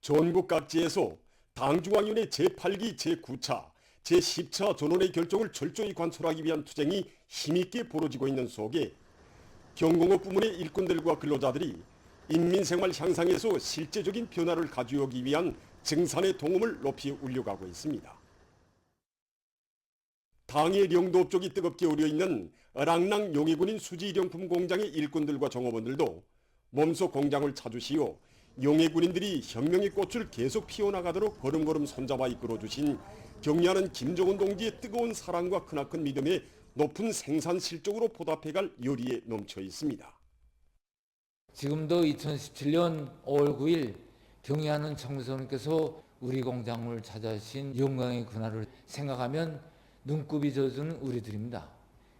전국 각지에서 당중앙위원회 제8기 제9차 제10차 전원의 결정을 철저히 관철하기 위한 투쟁이 힘있게 벌어지고 있는 속에 경공업 부문의 일꾼들과 근로자들이 인민생활 향상에서 실제적인 변화를 가져오기 위한 증산의 동음을 높이 울려가고 있습니다. 당의 영도업 쪽이 뜨겁게 우려있는 랑랑 용해군인 수지일용품 공장의 일꾼들과 종업원들도 몸소 공장을 찾으시어 용해군인들이 혁명의 꽃을 계속 피워나가도록 걸음걸음 손잡아 이끌어주신 경리하는 김정은 동지의 뜨거운 사랑과 크나큰 믿음에 높은 생산 실적으로 보답해갈 열의에 넘쳐 있습니다. 지금도 2017년 5월 9일 경리하는 청소년께서 우리 공장을 찾아주신 영광의 그날을 생각하면 눈곱이 젖은 우리들입니다.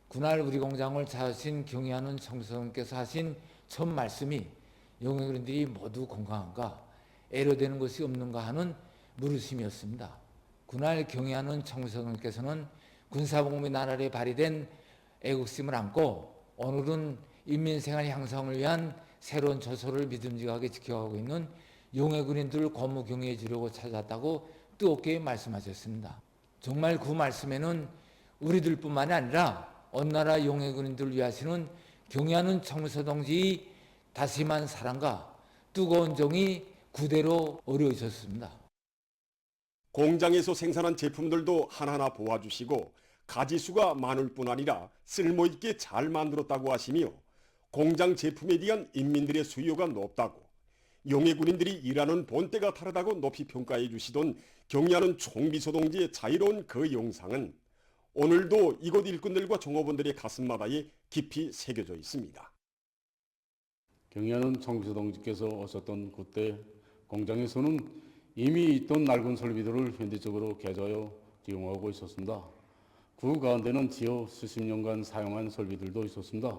그날 우리 공장을 찾아주신 경리하는 청소년께서 하신 첫 말씀이 용해군인들이 모두 건강한가, 애로되는 것이 없는가 하는 물으심이었습니다. 그날 경의하는 청소년께서는 군사복무의 나날에 발휘된 애국심을 안고 오늘은 인민생활 향상을 위한 새로운 조소를 믿음직하게 지켜가고 있는 용해군인들을 고무 경의해 주려고 찾았다고 뜨겁게 말씀하셨습니다. 정말 그 말씀에는 우리들뿐만이 아니라 온 나라 용해군인들을 위하시는 경의하는 청소동지의 다심한 사랑과 뜨거운 정이 그대로 어려우셨습니다. 공장에서 생산한 제품들도 하나하나 보아주시고 가지수가 많을 뿐 아니라 쓸모있게 잘 만들었다고 하시며 공장 제품에 대한 인민들의 수요가 높다고 용해군인들이 일하는 본때가 다르다고 높이 평가해 주시던 경리하는 총비서동지의 자유로운 그 영상은 오늘도 이곳 일꾼들과 종업원들의 가슴마다에 깊이 새겨져 있습니다. 경의하는 총비서동지께서 오셨던 그때 공장에서는 이미 있던 낡은 설비들을 현대적으로 개조하여 이용하고 있었습니다. 그 가운데는 지어 수십 년간 사용한 설비들도 있었습니다.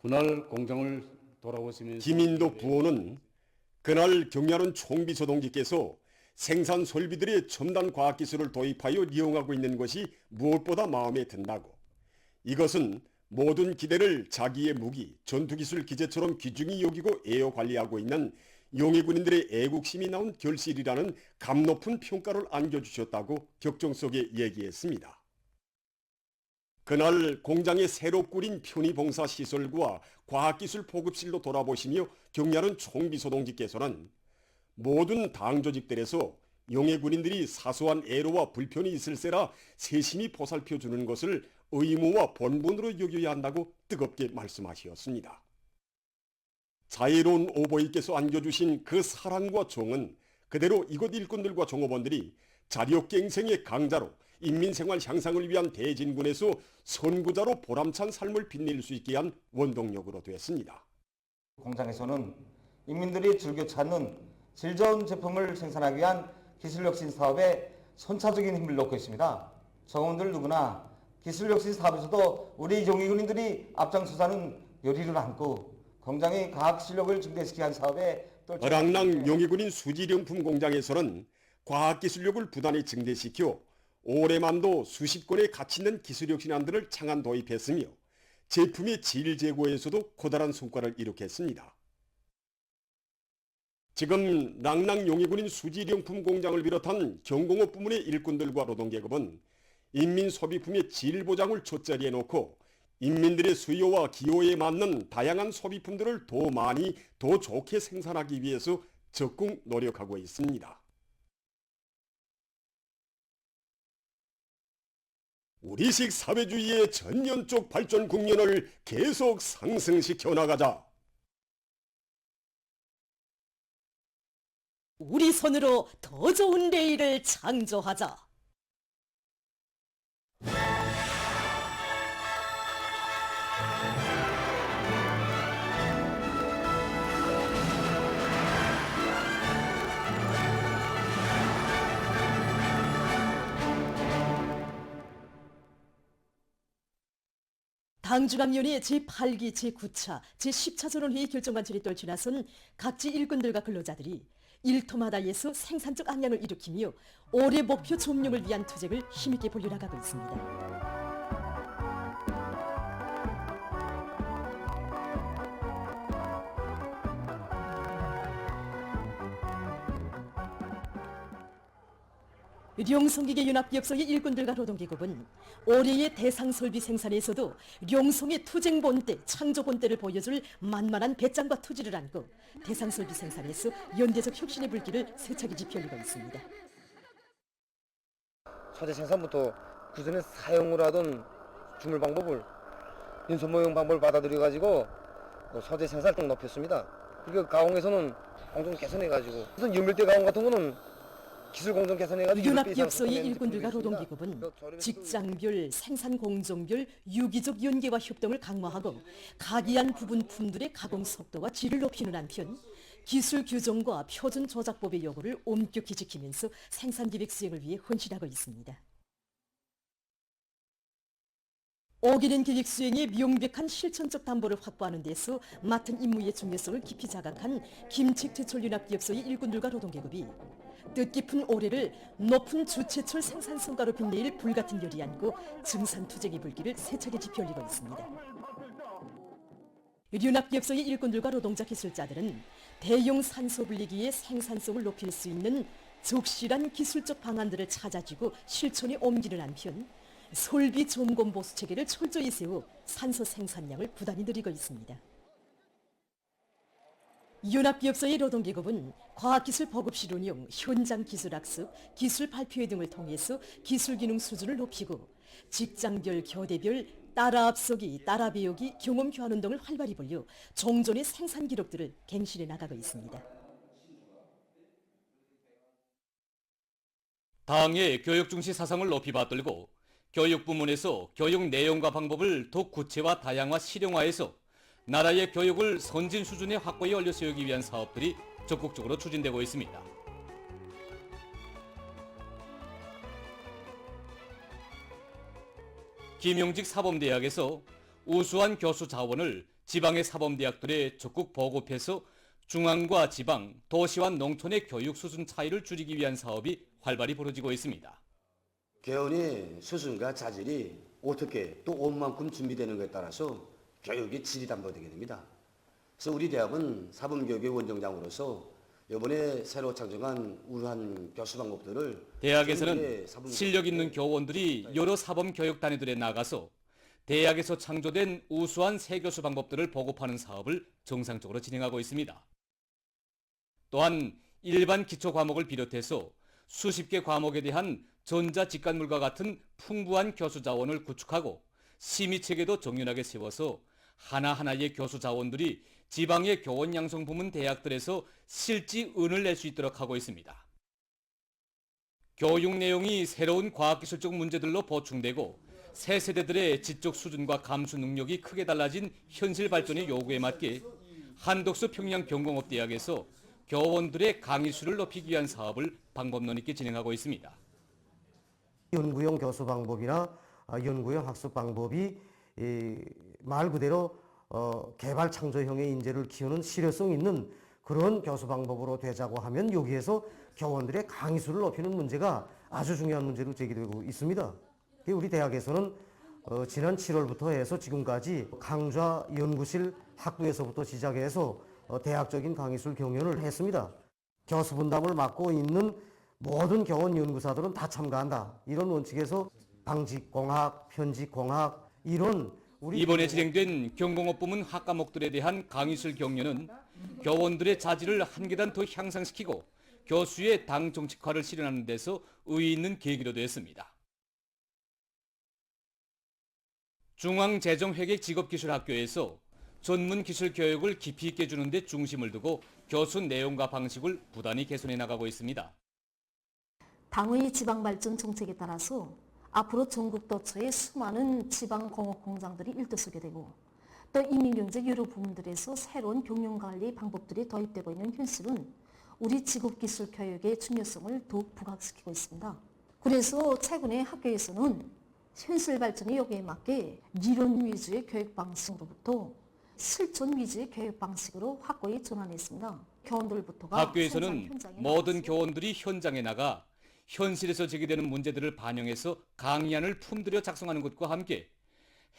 그날 공장을 돌아보시면서 김인도 부원은 그날 경리하는 총비서동지께서 생산 설비들의 첨단 과학기술을 도입하여 이용하고 있는 것이 무엇보다 마음에 든다고, 이것은 모든 기대를 자기의 무기, 전투기술 기재처럼 귀중히 여기고 애여 관리하고 있는 용해군인들의 애국심이 나온 결실이라는 감높은 평가를 안겨주셨다고 격정 속에 얘기했습니다. 그날 공장의 새로 꾸린 편의봉사 시설과 과학기술 보급실로 돌아보시며 경리하는 총비서동지께서는 모든 당 조직들에서 용해군인들이 사소한 애로와 불편이 있을세라 세심히 보살펴주는 것을 의무와 본분으로 여겨야 한다고 뜨겁게 말씀하셨습니다. 자애로운 오보이께서 안겨주신 그 사랑과 정은 그대로 이곳 일꾼들과 종업원들이 자력갱생의 강자로 인민생활 향상을 위한 대진군에서 선구자로 보람찬 삶을 빛낼 수 있게 한 원동력으로 됐습니다. 공장에서는 인민들이 즐겨 찾는 질 좋은 제품을 생산하기 위한 기술혁신 사업에 선차적인 힘을 놓고 있습니다. 종업원들 누구나 기술혁신 사업에서도 우리 용해군인들이 앞장서자는 열의를 안고 공장의 과학 실력을 증대시키기 위한 사업에 랑랑 용해군인 수지령품 공장에서는 과학기술력을 부단히 증대시켜 올해만도 수십 건의 가치 있는 기술혁신안들을 창안 도입했으며 제품의 질 제고에서도 커다란 성과를 이룩했습니다. 지금 랑랑 용해군인 수지령품 공장을 비롯한 경공업 부문의 일꾼들과 노동계급은 인민소비품의 질 보장을 첫자리에 놓고 인민들의 수요와 기호에 맞는 다양한 소비품들을 더 많이 더 좋게 생산하기 위해서 적극 노력하고 있습니다. 우리식 사회주의의 전면적 발전 국면을 계속 상승시켜 나가자. 우리 손으로 더 좋은 내일을 창조하자. 당중앙위원회 제8기 제9차 제10차 전원회의 결정 관철이 떨쳐 나선 각지 일꾼들과 근로자들이 일터마다에서 생산적 악량을 일으키며 올해 목표 점령을 위한 투쟁을 힘있게 벌려나가고 있습니다. 룡성기계 연합기업소의 일꾼들과 노동기업은 올해의 대상설비 생산에서도 룡성의 투쟁 본때, 창조 본때를 보여줄 만만한 배짱과 투지를 안고 대상설비 생산에서 연대적 혁신의 불길을 세차게 지펴올리고 있습니다. 소재 생산부터 그전에 사용을 하던 주물 방법을 인손 모형 방법을 받아들여가지고 소재 생산을 좀 높였습니다. 그리고 가공에서는 공정 개선해가지고 무슨 연밀대 가공 같은 거는 기술 공정 개선해가지고 연합기업소의 일꾼들과 노동기업은 직장별, 생산 공정별 유기적 연계와 협동을 강화하고 각이한 부분품들의 가공 속도와 질을 높이는 한편 기술 규정과 표준 조작법의 요구를 엄격히 지키면서 생산 기획 수행을 위해 헌신하고 있습니다. 오기는 기획 수행의 명백한 실천적 담보를 확보하는 데서 맡은 임무의 중요성을 깊이 자각한 김책제철연합기업소의 일꾼들과 노동계급이 뜻깊은 올해를 높은 주체철 생산 성과로 빛내일 불같은 열이 안고 증산 투쟁의 불길을 세차게 지펴올리고 있습니다. 연합기업소의 일꾼들과 노동자 기술자들은 대형 산소 분리기의 생산성을 높일 수 있는 적실한 기술적 방안들을 찾아주고 실천에 옮기는 한편 설비 점검 보수 체계를 철저히 세워 산소 생산량을 부단히 늘리고 있습니다. 연합기업소의 노동기업은 과학기술 보급실 운영, 현장 기술 학습, 기술 발표회 등을 통해서 기술 기능 수준을 높이고 직장별, 교대별 따라 앞서기, 따라 배우기, 경험 교환 운동을 활발히 벌여 종전의 생산 기록들을 갱신해 나가고 있습니다. 당의 교육 중시 사상을 높이 받들고 교육 부문에서 교육 내용과 방법을 더욱 구체화, 다양화, 실용화해서 나라의 교육을 선진 수준의 확고히 올려 세우기 위한 사업들이 적극적으로 추진되고 있습니다. 김용직 사범대학에서 우수한 교수 자원을 지방의 사범대학들에 적극 보급해서 중앙과 지방, 도시와 농촌의 교육 수준 차이를 줄이기 위한 사업이 활발히 벌어지고 있습니다. 개헌의 수준과 자질이 어떻게 또 온 만큼 준비되는 것에 따라서 교육의 질이 담보되게 됩니다. 그래서 우리 대학은 사범교육의 원정장으로서 이번에 새로 창정한 우수한 교수 방법들을 대학에서는 실력 있는 교원들이 여러 사범교육단위들에 나가서 대학에서 창조된 우수한 새 교수 방법들을 보급하는 사업을 정상적으로 진행하고 있습니다. 또한 일반 기초 과목을 비롯해서 수십 개 과목에 대한 전자 직관물과 같은 풍부한 교수 자원을 구축하고 심의체계도 정연하게 세워서 하나하나의 교수 자원들이 지방의 교원 양성 부문 대학들에서 실지 은을 낼 수 있도록 하고 있습니다. 교육 내용이 새로운 과학기술적 문제들로 보충되고 새 세대들의 지적 수준과 감수 능력이 크게 달라진 현실 발전의 요구에 맞게 한덕수 평양경공업대학에서 교원들의 강의 수를 높이기 위한 사업을 방법론 있게 진행하고 있습니다. 연구용 교수 방법이나 연구용 학습 방법이 말 그대로 개발 창조형의 인재를 키우는 실효성 있는 그런 교수 방법으로 되자고 하면 여기에서 교원들의 강의 수를 높이는 문제가 아주 중요한 문제로 제기되고 있습니다. 우리 대학에서는 지난 7월부터 해서 지금까지 강좌 연구실 학부에서부터 시작해서 대학적인 강의술 경연을 했습니다. 교수 분담을 맡고 있는 모든 교원 연구사들은 다 참가한다. 이런 원칙에서 방직공학, 편직공학 이런 이번에 진행된 경공업 부문 학과목들에 대한 강의술 경연은 교원들의 자질을 한 계단 더 향상시키고 교수의 당 정책화를 실현하는 데서 의의 있는 계기로 되었습니다. 중앙재정회계직업기술학교에서 전문 기술 교육을 깊이 있게 주는 데 중심을 두고 교수 내용과 방식을 부단히 개선해 나가고 있습니다. 당의 지방발전 정책에 따라서 앞으로 전국 도처에 수많은 지방공업 공장들이 일터서게 되고 또 인민경제 여러 부문들에서 새로운 경영관리 방법들이 도입되고 있는 현실은 우리 직업기술 교육의 중요성을 더욱 부각시키고 있습니다. 그래서 최근에 학교에서는 현실 발전의 요구에 맞게理론 위주의 교육 방식으로부터 실천 위주의 교육 방식으로 확고히 전환했습니다. 교원들부터가 학교에서는 모든 교원들이 현장에 나가 현실에서 제기되는 문제들을 반영해서 강의안을 품들여 작성하는 것과 함께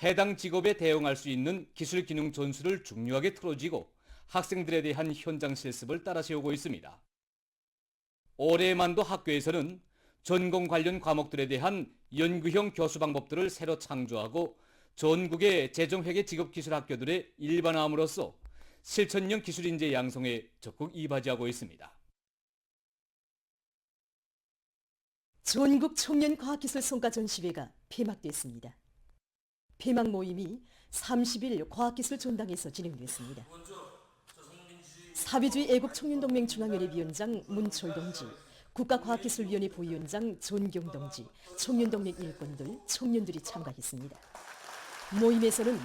해당 직업에 대응할 수 있는 기술 기능 전수를 중요하게 틀어쥐고 학생들에 대한 현장 실습을 따라 세우고 있습니다. 올해만도 학교에서는 전공 관련 과목들에 대한 연구형 교수 방법들을 새로 창조하고 전국의 재정회계 직업기술학교들에 일반화함으로써 실천형 기술인재 양성에 적극 이바지하고 있습니다. 전국 청년과학기술 성과전시회가 폐막됐습니다. 폐막 모임이 30일 과학기술 전당에서 진행됐습니다. 사회주의 애국청년동맹 중앙위원회 위원장 문철 동지, 국가과학기술위원회 부위원장 존경 동지, 청년동맹 일꾼들, 청년들이 참가했습니다. 모임에서는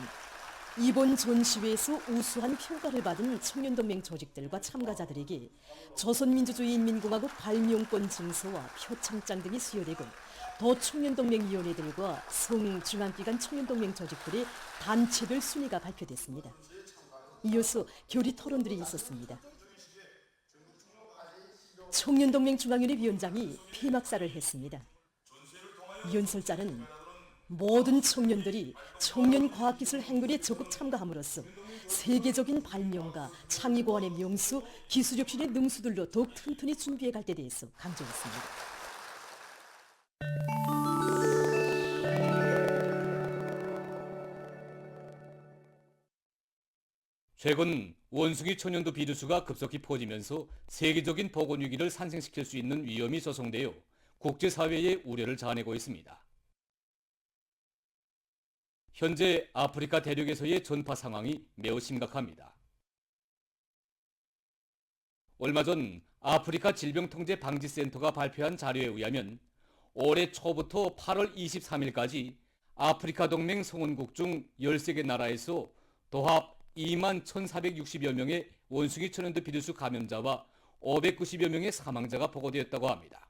이번 전시회에서 우수한 평가를 받은 청년동맹 조직들과 참가자들에게 조선민주주의인민공화국 발명권 증서와 표창장 등이 수여되고 더 청년동맹위원회들과 성중앙기관 청년동맹 조직들의 단체별 순위가 발표됐습니다. 이어서 교리 토론들이 있었습니다. 청년동맹 중앙위원회 위원장이 폐막사를 했습니다. 연설자는 모든 청년들이 청년과학기술 행군에 적극 참가함으로써 세계적인 발명가, 창의고안의 명수, 기술혁신의 능수들로 더욱 튼튼히 준비해 갈 데 대해서 강조했습니다. 최근 원숭이 천연두 비루스가 급속히 퍼지면서 세계적인 보건 위기를 산생시킬 수 있는 위험이 조성되어 국제사회의 우려를 자아내고 있습니다. 현재 아프리카 대륙에서의 전파 상황이 매우 심각합니다. 얼마 전 아프리카 질병통제방지센터가 발표한 자료에 의하면 올해 초부터 8월 23일까지 아프리카 동맹 성원국 중 13개 나라에서 도합 2만 1,460여 명의 원숭이 천연두 비루스 감염자와 590여 명의 사망자가 보고되었다고 합니다.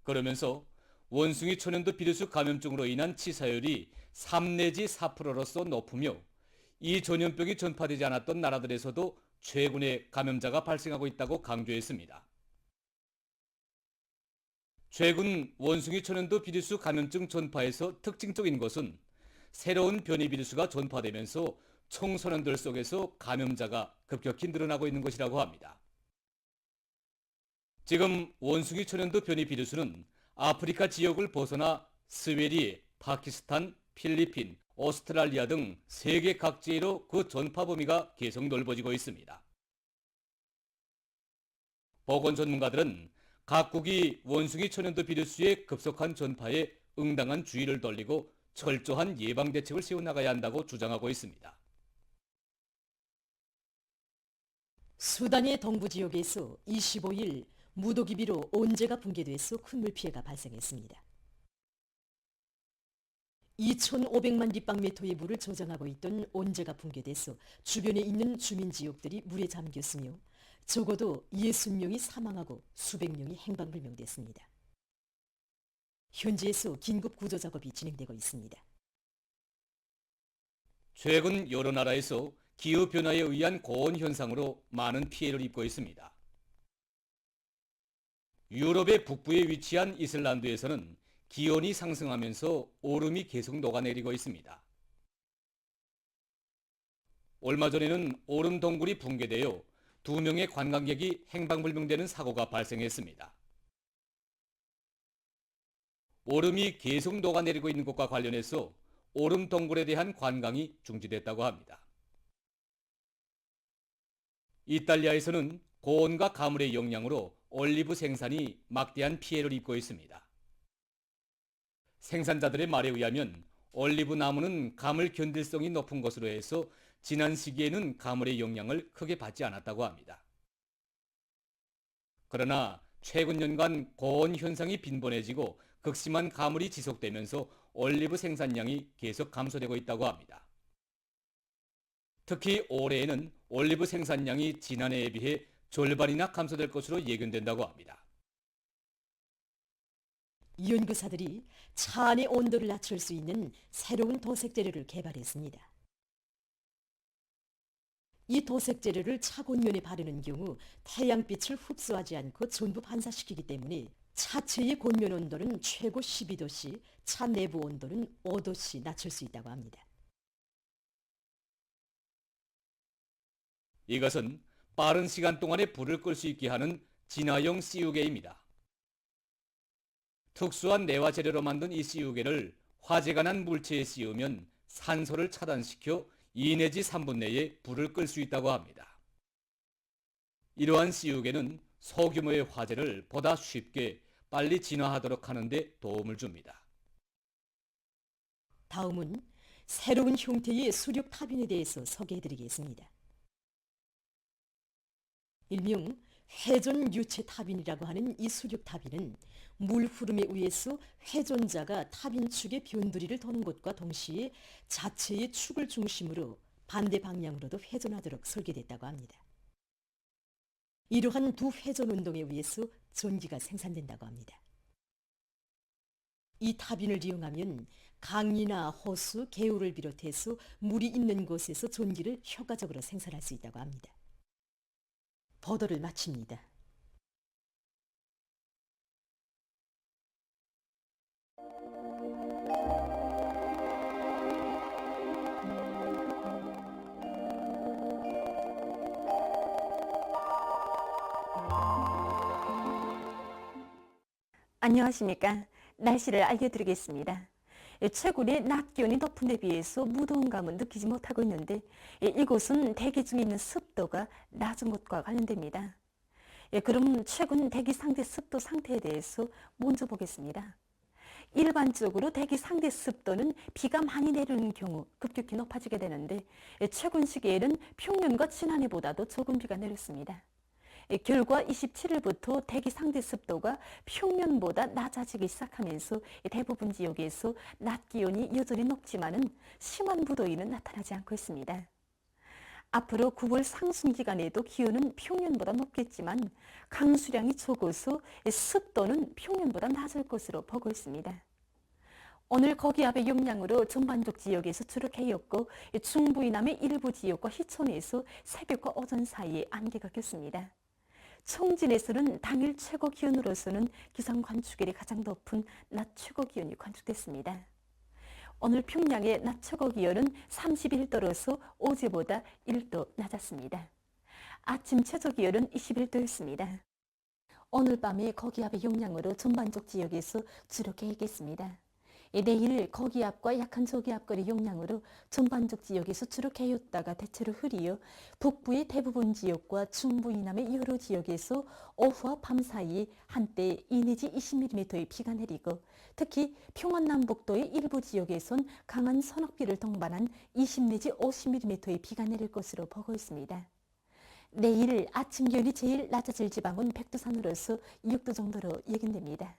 그러면서 원숭이 천연두 비루스 감염증으로 인한 치사율이 3 내지 4%로서 높으며 이 전염병이 전파되지 않았던 나라들에서도 최근에 감염자가 발생하고 있다고 강조했습니다. 최근 원숭이 천연두 비루스 감염증 전파에서 특징적인 것은 새로운 변이 비루스가 전파되면서 청소년들 속에서 감염자가 급격히 늘어나고 있는 것이라고 합니다. 지금 원숭이 천연두 변이 비루스는 아프리카 지역을 벗어나 스웨리, 파키스탄, 필리핀, 오스트랄리아 등 세계 각지로 그 전파 범위가 계속 넓어지고 있습니다. 보건 전문가들은 각국이 원숭이 천연두 비루스의 급속한 전파에 응당한 주의를 돌리고 철저한 예방 대책을 세워나가야 한다고 주장하고 있습니다. 수단의 동부 지역에서 25일 무더기비로 온재가 붕괴돼서 큰 물피해가 발생했습니다. 2,500만立方미터의 물을 저장하고 있던 온재가 붕괴돼서 주변에 있는 주민 지역들이 물에 잠겼으며 적어도 60명이 사망하고 수백 명이 행방불명됐습니다. 현지에서 긴급 구조 작업이 진행되고 있습니다. 최근 여러 나라에서 기후변화에 의한 고온 현상으로 많은 피해를 입고 있습니다. 유럽의 북부에 위치한 이슬란드에서는 기온이 상승하면서 얼음이 계속 녹아내리고 있습니다. 얼마 전에는 얼음 동굴이 붕괴되어 2명의 관광객이 행방불명되는 사고가 발생했습니다. 얼음이 계속 녹아내리고 있는 것과 관련해서 얼음 동굴에 대한 관광이 중지됐다고 합니다. 이탈리아에서는 고온과 가물의 영향으로 올리브 생산이 막대한 피해를 입고 있습니다. 생산자들의 말에 의하면 올리브 나무는 가물 견딜성이 높은 것으로 해서 지난 시기에는 가물의 영향을 크게 받지 않았다고 합니다. 그러나 최근 년간 고온 현상이 빈번해지고 극심한 가물이 지속되면서 올리브 생산량이 계속 감소되고 있다고 합니다. 특히 올해에는 올리브 생산량이 지난해에 비해 절반이나 감소될 것으로 예견된다고 합니다. 연구사들이 차 안의 온도를 낮출 수 있는 새로운 도색 재료를 개발했습니다. 이 도색 재료를 차 곤면에 바르는 경우 태양빛을 흡수하지 않고 전부 반사시키기 때문에 차체의 곤면 온도는 최고 12도씨, 차 내부 온도는 5도씨 낮출 수 있다고 합니다. 이것은 빠른 시간 동안에 불을 끌 수 있게 하는 진화용 CU계입니다. 특수한 내화 재료로 만든 이 CU계를 화재가 난 물체에 씌우면 산소를 차단시켜 2 내지 3분 내에 불을 끌 수 있다고 합니다. 이러한 CU계는 소규모의 화재를 보다 쉽게 빨리 진화하도록 하는 데 도움을 줍니다. 다음은 새로운 형태의 수력 타빈에 대해서 소개해드리겠습니다. 일명 회전 유체 타빈이라고 하는 이 수력 타빈은 물 흐름에 의해서 회전자가 타빈 축의 변두리를 도는 것과 동시에 자체의 축을 중심으로 반대 방향으로도 회전하도록 설계됐다고 합니다. 이러한 두 회전 운동에 의해서 전기가 생산된다고 합니다. 이 타빈을 이용하면 강이나 호수, 개울을 비롯해서 물이 있는 곳에서 전기를 효과적으로 생산할 수 있다고 합니다. 보도를 마칩니다. 안녕하십니까. 날씨를 알려드리겠습니다. 최근에 낮 기온이 높은 데 비해서 무더운 감은 느끼지 못하고 있는데 이곳은 대기 중에 있는 습도가 낮은 것과 관련됩니다. 그럼 최근 대기 상대 습도 상태에 대해서 먼저 보겠습니다. 일반적으로 대기 상대 습도는 비가 많이 내리는 경우 급격히 높아지게 되는데 최근 시기에는 평년과 지난해보다도 적은 비가 내렸습니다. 결과 27일부터 대기 상대 습도가 평년보다 낮아지기 시작하면서 대부분 지역에서 낮 기온이 여전히 높지만은 심한 무더위는 나타나지 않고 있습니다. 앞으로 9월 상승 기간에도 기온은 평년보다 높겠지만 강수량이 적어서 습도는 평년보다 낮을 것으로 보고 있습니다. 오늘 고기압의 영향으로 전반적 지역에서 추락해였고 중부 이남의 일부 지역과 희천에서 새벽과 오전 사이에 안개가 꼈습니다. 청진에서는 당일 최고 기온으로서는 기상 관측일이 가장 높은 낮 최고 기온이 관측됐습니다. 오늘 평양의 낮 최고 기온은 31도로서 어제보다 1도 낮았습니다. 아침 최저 기온은 21도였습니다. 오늘 밤에 고기압의 영향으로 전반적 지역에서 추락해야겠습니다. 내일 고기압과 약한 저기압거리 영향으로 전반적 지역에서 추락해였다가 대체로 흐리어 북부의 대부분 지역과 중부 이남의 여러 지역에서 오후와 밤 사이에 한때 2 내지 20mm의 비가 내리고 특히 평안남북도의 일부 지역에선 강한 소낙비를 동반한 20 내지 50mm의 비가 내릴 것으로 보고 있습니다. 내일 아침 기온이 제일 낮아질 지방은 백두산으로서 6도 정도로 예견됩니다.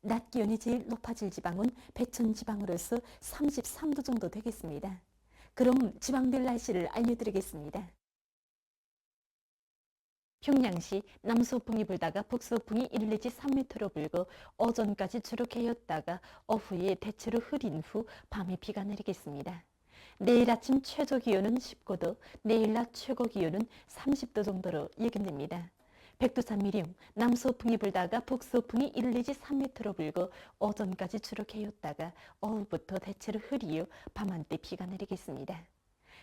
낮 기온이 제일 높아질 지방은 배천 지방으로서 33도 정도 되겠습니다. 그럼 지방별 날씨를 알려드리겠습니다. 평양시 남서풍이 불다가 북서풍이 1 내지 3m로 불고 오전까지 추락해였다가 오후에 대체로 흐린 후 밤에 비가 내리겠습니다. 내일 아침 최저 기온은 19도, 내일 낮 최고 기온은 30도 정도로 예견됩니다. 백두산 미령, 남서풍이 불다가 북서풍이 1 내지 3m로 불고 오전까지 추락해였다가 오후부터 대체로 흐리어 밤 한때 비가 내리겠습니다.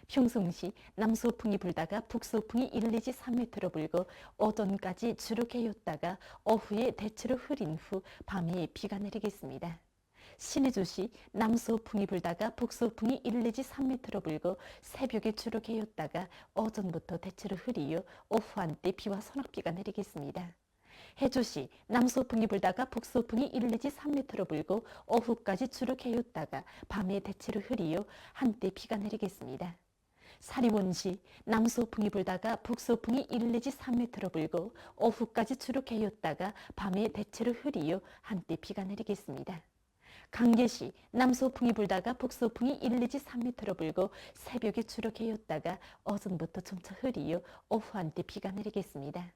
평성시 남서풍이 불다가 북서풍이 1 내지 3m로 불고 오전까지 추락해였다가 오후에 대체로 흐린 후 밤에 비가 내리겠습니다. 신의주시 남서풍이 불다가 북서풍이 1 내지 3m로 불고 새벽에 추락해였다가 오전부터 대체로 흐리어 오후 한때 비와 소낙비가 내리겠습니다. 해주시 남서풍이 불다가 북서풍이 1 내지 3m로 불고 오후까지 추락해였다가 밤에 대체로 흐리어 한때 비가 내리겠습니다. 사리원시 남서풍이 불다가 북서풍이 1 내지 3m로 불고 오후까지 추락해였다가 밤에 대체로 흐리어 한때 비가 내리겠습니다. 강계시 남서풍이 불다가 북서풍이 1 내지 3m로 불고 새벽에 추락해였다가 오전부터 점차 흐리어 오후 한때 비가 내리겠습니다.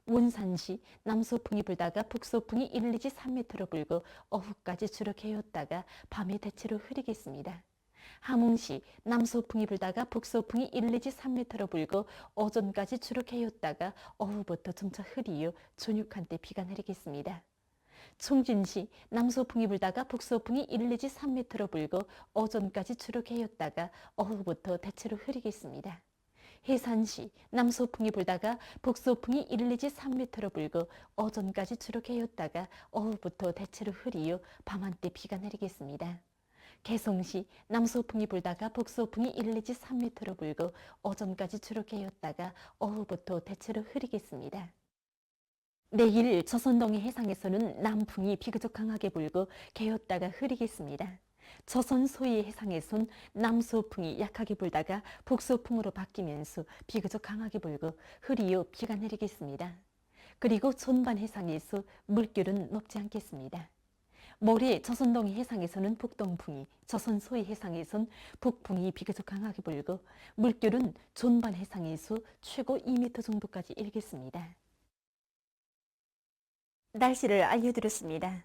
원산시 남서풍이 불다가 북서풍이 1 내지 3m로 불고 오후까지 추락해였다가 밤에 대체로 흐리겠습니다. 함흥시 남서풍이 불다가 북서풍이 1 내지 3m로 불고 오전까지 추락해였다가 오후부터 점차 흐리어 저녁 한때 비가 내리겠습니다. 청진시 남서풍이 불다가 북서풍이 1 내지 3m로 불고 오전까지 추락해였다가 오후부터 대체로 흐리겠습니다. 해산시 남소풍이 불다가 북소풍이 1 내지 3m로 불고 오전까지 주로 개었다가 오후부터 대체로 흐리요 밤한때 비가 내리겠습니다. 개성시 남소풍이 불다가 북소풍이 1 내지 3m로 불고 오전까지 주로 개었다가 오후부터 대체로 흐리겠습니다. 내일 조선동해 해상에서는 남풍이 비교적 강하게 불고 개었다가 흐리겠습니다. 조선 소위 해상에선 남소풍이 약하게 불다가 북소풍으로 바뀌면서 비교적 강하게 불고 흐리요 비가 내리겠습니다. 그리고 전반 해상에서 물결은 높지 않겠습니다. 모레 조선동해 해상에서는 북동풍이, 조선 소위 해상에선 북풍이 비교적 강하게 불고 물결은 전반 해상에서 최고 2m 정도까지 일겠습니다. 날씨를 알려드렸습니다.